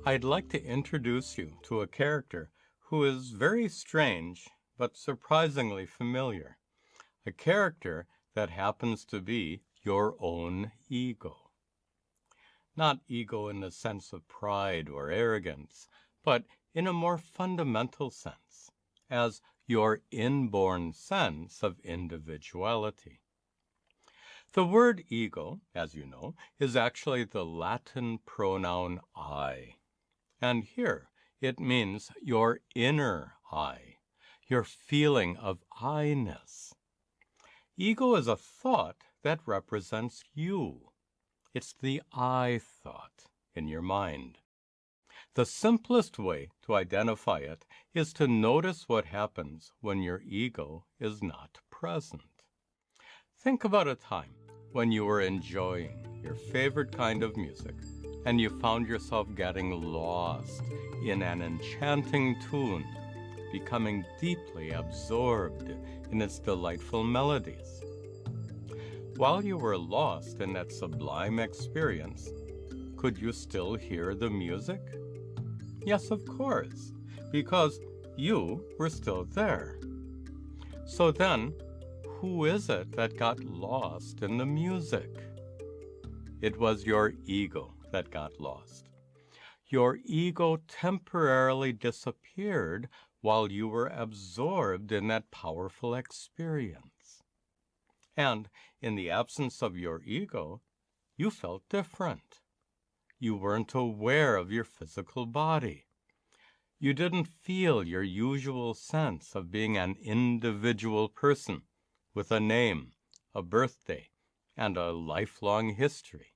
I'd like to introduce you to a character who is very strange but surprisingly familiar. A character that happens to be your own ego. Not ego in the sense of pride or arrogance, but in a more fundamental sense, as your inborn sense of individuality. The word ego, as you know, is actually the Latin pronoun I. And here it means your inner I, your feeling of I-ness. Ego is a thought that represents you. It's the I thought in your mind. The simplest way to identify it is to notice what happens when your ego is not present. Think about a time when you were enjoying your favorite kind of music and you found yourself getting lost in an enchanting tune, becoming deeply absorbed in its delightful melodies. While you were lost in that sublime experience, could you still hear the music? Yes, of course, because you were still there. So then, who is it that got lost in the music? It was your ego that got lost. Your ego temporarily disappeared while you were absorbed in that powerful experience. And in the absence of your ego, you felt different. You weren't aware of your physical body. You didn't feel your usual sense of being an individual person with a name, a birthday, and a lifelong history.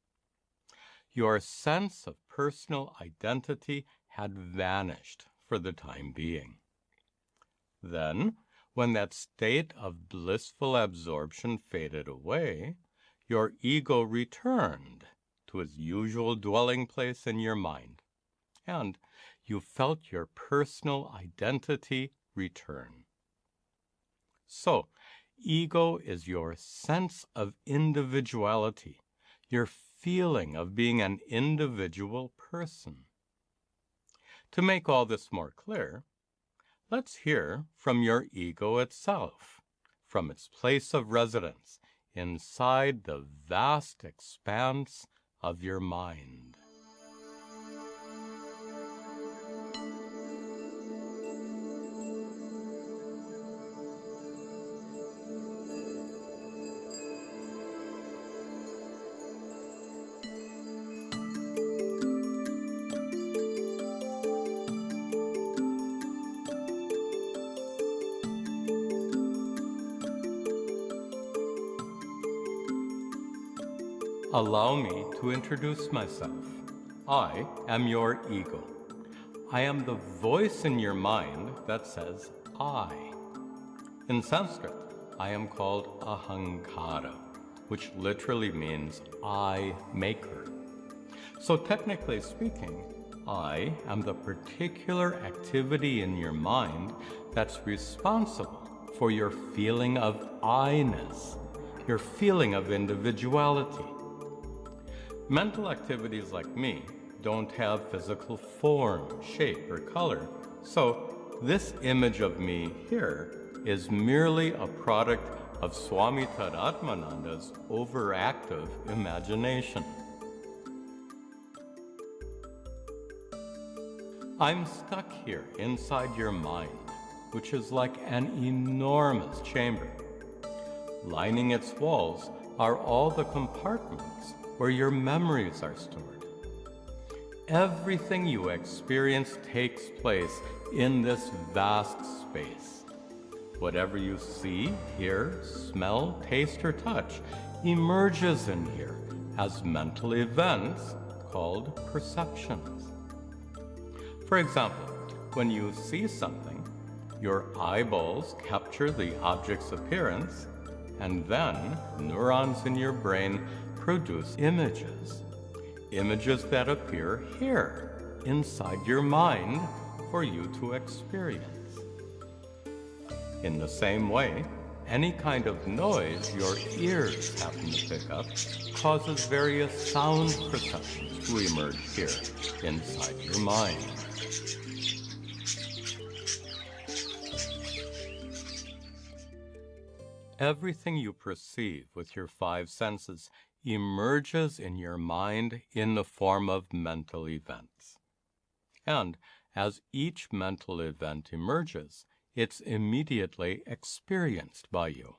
Your sense of personal identity had vanished for the time being. Then, when that state of blissful absorption faded away, your ego returned to its usual dwelling place in your mind, and you felt your personal identity return. So, ego is your sense of individuality, your feeling of being an individual person. To make all this more clear, let's hear from your ego itself, from its place of residence inside the vast expanse of your mind. Allow me to introduce myself. I am your ego. I am the voice in your mind that says I. In Sanskrit, I am called Ahankara, which literally means I maker. So technically speaking, I am the particular activity in your mind that's responsible for your feeling of I-ness, your feeling of individuality. Mental activities like me don't have physical form, shape, or color, so this image of me here is merely a product of Swami Tadatmananda's overactive imagination. I'm stuck here inside your mind, which is like an enormous chamber. Lining its walls are all the compartments where your memories are stored. Everything you experience takes place in this vast space. Whatever you see, hear, smell, taste, or touch emerges in here as mental events called perceptions. For example, when you see something, your eyeballs capture the object's appearance, and then neurons in your brain produce images that appear here, inside your mind, for you to experience. In the same way, any kind of noise your ears happen to pick up causes various sound perceptions to emerge here inside your mind. Everything you perceive with your five senses emerges in your mind in the form of mental events. And as each mental event emerges, it's immediately experienced by you.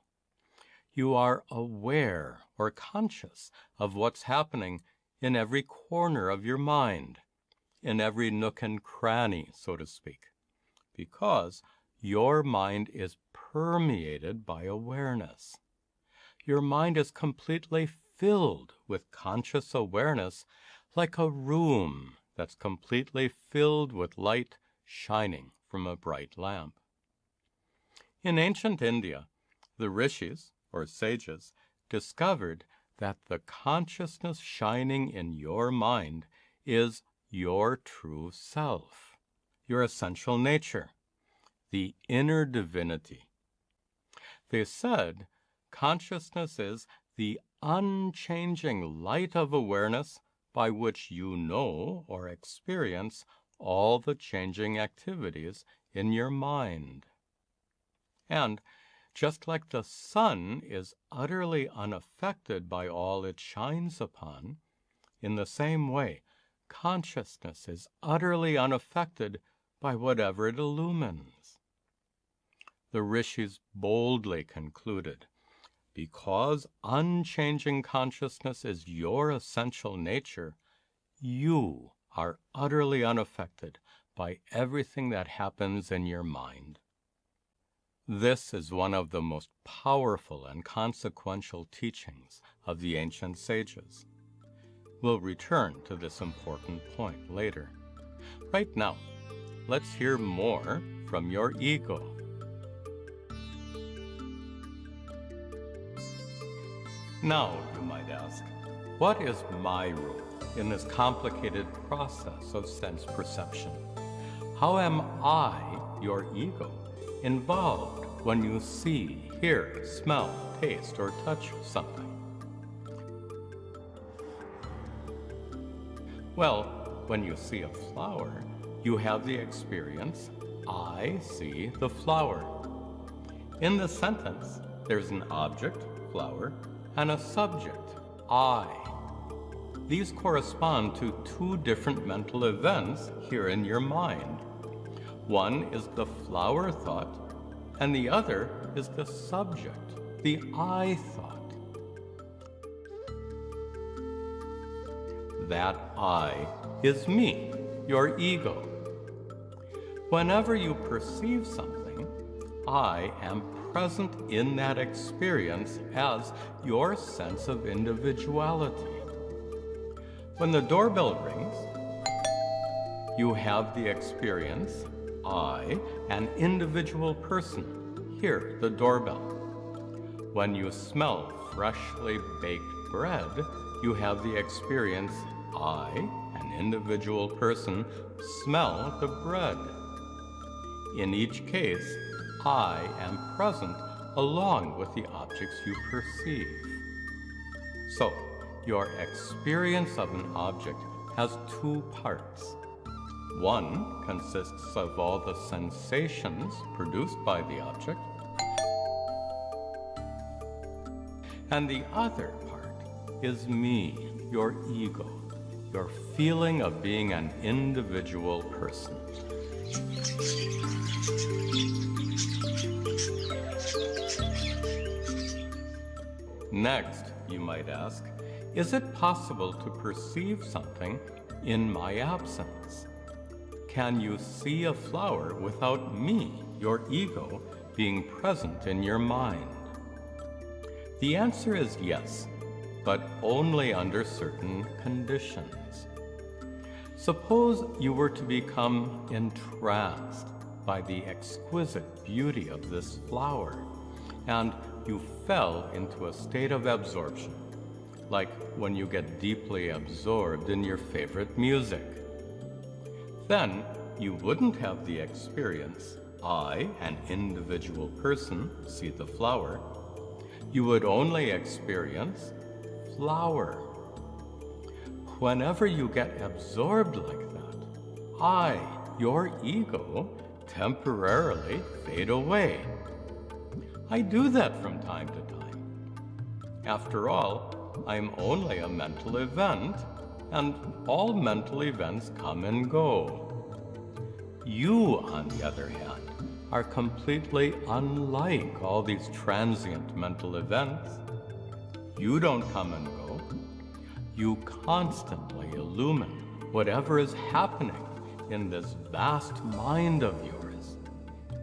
You are aware or conscious of what's happening in every corner of your mind, in every nook and cranny, so to speak, because your mind is permeated by awareness. Your mind is completely filled with conscious awareness, like a room that's completely filled with light shining from a bright lamp. In ancient India, the rishis, or sages, discovered that the consciousness shining in your mind is your true self, your essential nature, the inner divinity. They said consciousness is the unchanging light of awareness by which you know or experience all the changing activities in your mind. And just like the sun is utterly unaffected by all it shines upon, in the same way, consciousness is utterly unaffected by whatever it illumines. The rishis boldly concluded, because unchanging consciousness is your essential nature, you are utterly unaffected by everything that happens in your mind. This is one of the most powerful and consequential teachings of the ancient sages. We'll return to this important point later. Right now, let's hear more from your ego. Now, you might ask, what is my role in this complicated process of sense perception? How am I, your ego, involved when you see, hear, smell, taste, or touch something? Well, when you see a flower, you have the experience, I see the flower. In the sentence, there's an object, flower, and a subject, I. These correspond to two different mental events here in your mind. One is the flower thought, and the other is the subject, the I thought. That I is me, your ego. Whenever you perceive something, I am present in that experience as your sense of individuality. When the doorbell rings, you have the experience, I, an individual person, hear the doorbell. When you smell freshly baked bread, you have the experience, I, an individual person, smell the bread. In each case, I am present along with the objects you perceive. So, your experience of an object has two parts. One consists of all the sensations produced by the object, and the other part is me, your ego, your feeling of being an individual person. Next, you might ask, is it possible to perceive something in my absence? Can you see a flower without me, your ego, being present in your mind? The answer is yes, but only under certain conditions. Suppose you were to become entranced by the exquisite beauty of this flower, and you fell into a state of absorption, like when you get deeply absorbed in your favorite music. Then you wouldn't have the experience, I, an individual person, see the flower, you would only experience flower. Whenever you get absorbed like that, I, your ego, temporarily fade away. I do that from time to time. After all, I'm only a mental event, and all mental events come and go. You, on the other hand, are completely unlike all these transient mental events. You don't come and go. You constantly illumine whatever is happening in this vast mind of yours,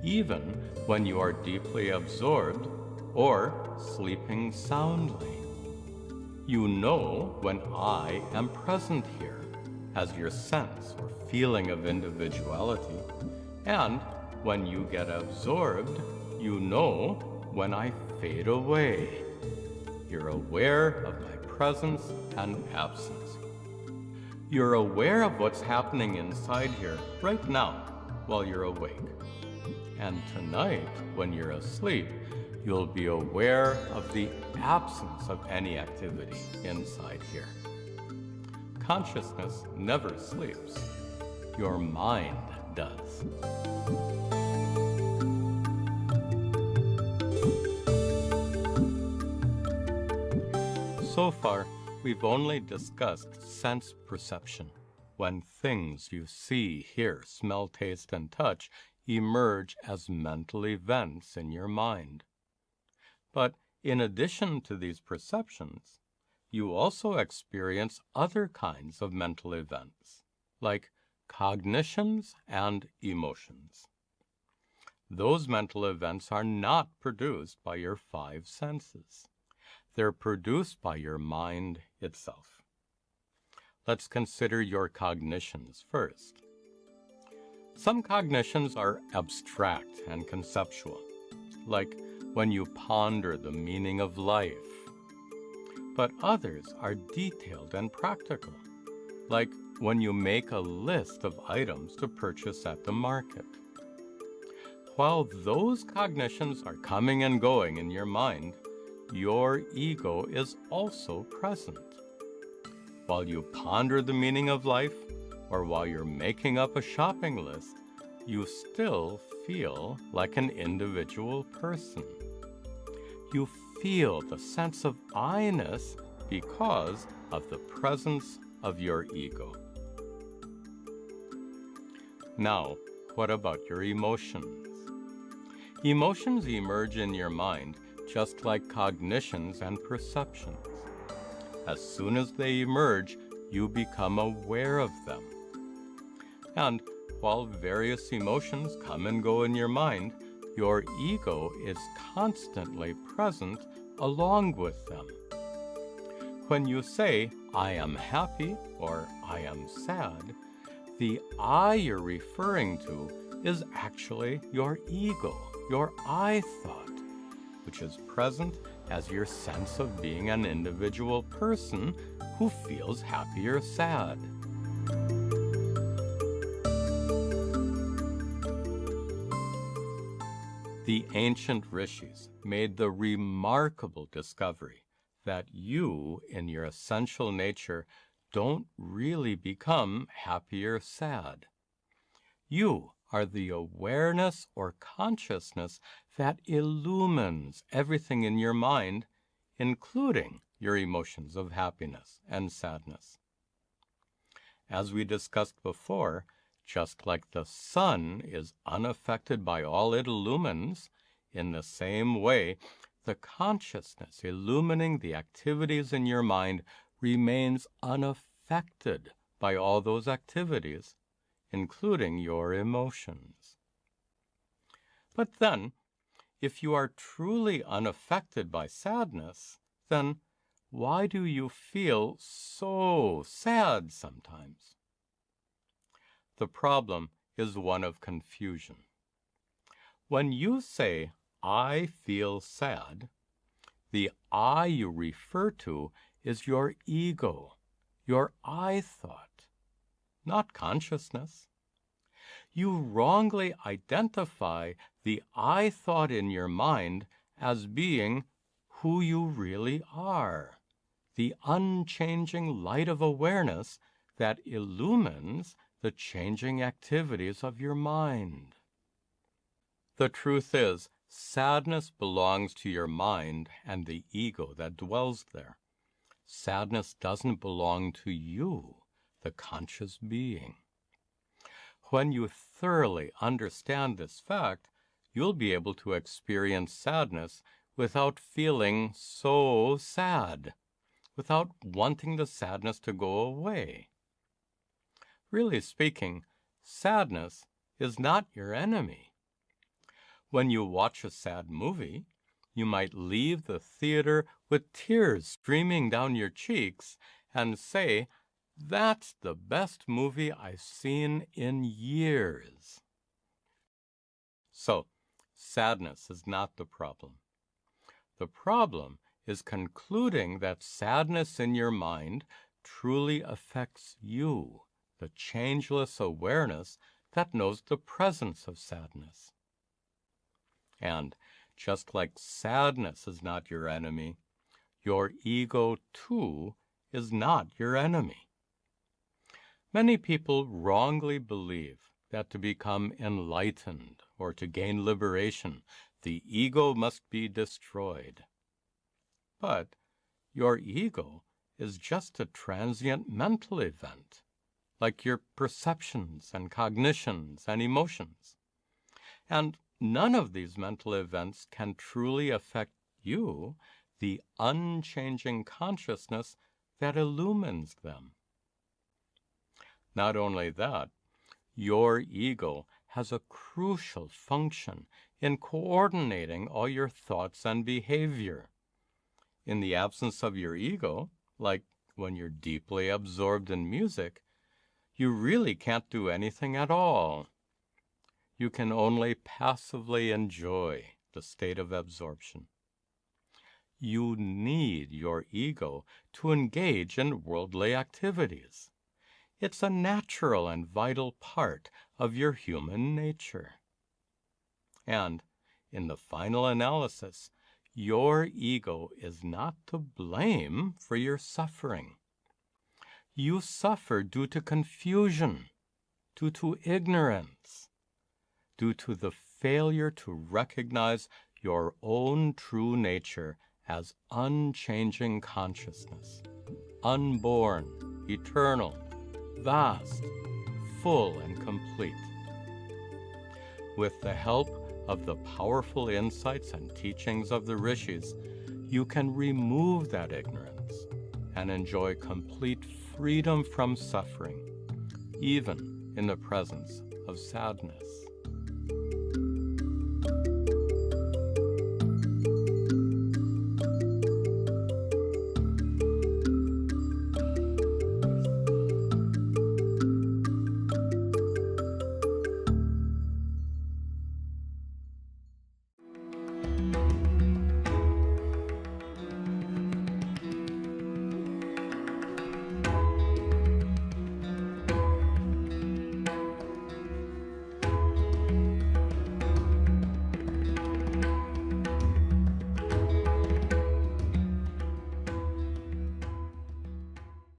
even when you are deeply absorbed or sleeping soundly. You know when I am present here as your sense or feeling of individuality, and when you get absorbed, you know when I fade away. You're aware of my presence and absence. You're aware of what's happening inside here right now while you're awake. And tonight, when you're asleep, you'll be aware of the absence of any activity inside here. Consciousness never sleeps. Your mind does. So far, we've only discussed sense perception, when things you see, hear, smell, taste, and touch emerge as mental events in your mind. But in addition to these perceptions, you also experience other kinds of mental events, like cognitions and emotions. Those mental events are not produced by your five senses. They're produced by your mind itself. Let's consider your cognitions first. Some cognitions are abstract and conceptual, like when you ponder the meaning of life. But others are detailed and practical, like when you make a list of items to purchase at the market. While those cognitions are coming and going in your mind, your ego is also present. While you ponder the meaning of life, or while you're making up a shopping list, you still feel like an individual person. You feel the sense of I-ness because of the presence of your ego. Now, what about your emotions? Emotions emerge in your mind just like cognitions and perceptions. As soon as they emerge, you become aware of them. And while various emotions come and go in your mind, your ego is constantly present along with them. When you say, I am happy or I am sad, the I you're referring to is actually your ego, your I thought, which is present as your sense of being an individual person who feels happy or sad. The ancient rishis made the remarkable discovery that you, in your essential nature, don't really become happy or sad. You are the awareness or consciousness that illumines everything in your mind, including your emotions of happiness and sadness. As we discussed before, just like the sun is unaffected by all it illumines, in the same way, the consciousness illumining the activities in your mind remains unaffected by all those activities, including your emotions. But then, if you are truly unaffected by sadness, then why do you feel so sad sometimes? The problem is one of confusion. When you say, I feel sad, the I you refer to is your ego, your I thought, not consciousness. You wrongly identify the I thought in your mind as being who you really are, the unchanging light of awareness that illumines the changing activities of your mind. The truth is, sadness belongs to your mind and the ego that dwells there. Sadness doesn't belong to you, the conscious being. When you thoroughly understand this fact, you'll be able to experience sadness without feeling so sad, without wanting the sadness to go away. Really speaking, sadness is not your enemy. When you watch a sad movie, you might leave the theater with tears streaming down your cheeks and say, "That's the best movie I've seen in years." So, sadness is not the problem. The problem is concluding that sadness in your mind truly affects you, the changeless awareness that knows the presence of sadness. And just like sadness is not your enemy, your ego, too, is not your enemy. Many people wrongly believe that to become enlightened or to gain liberation, the ego must be destroyed. But your ego is just a transient mental event, like your perceptions and cognitions and emotions. And none of these mental events can truly affect you, the unchanging consciousness that illumines them. Not only that, your ego has a crucial function in coordinating all your thoughts and behavior. In the absence of your ego, like when you're deeply absorbed in music, you really can't do anything at all. You can only passively enjoy the state of absorption. You need your ego to engage in worldly activities. It's a natural and vital part of your human nature. And in the final analysis, your ego is not to blame for your suffering. You suffer due to confusion, due to ignorance, due to the failure to recognize your own true nature as unchanging consciousness, unborn, eternal, vast, full, and complete. With the help of the powerful insights and teachings of the rishis, you can remove that ignorance and enjoy complete freedom from suffering, even in the presence of sadness.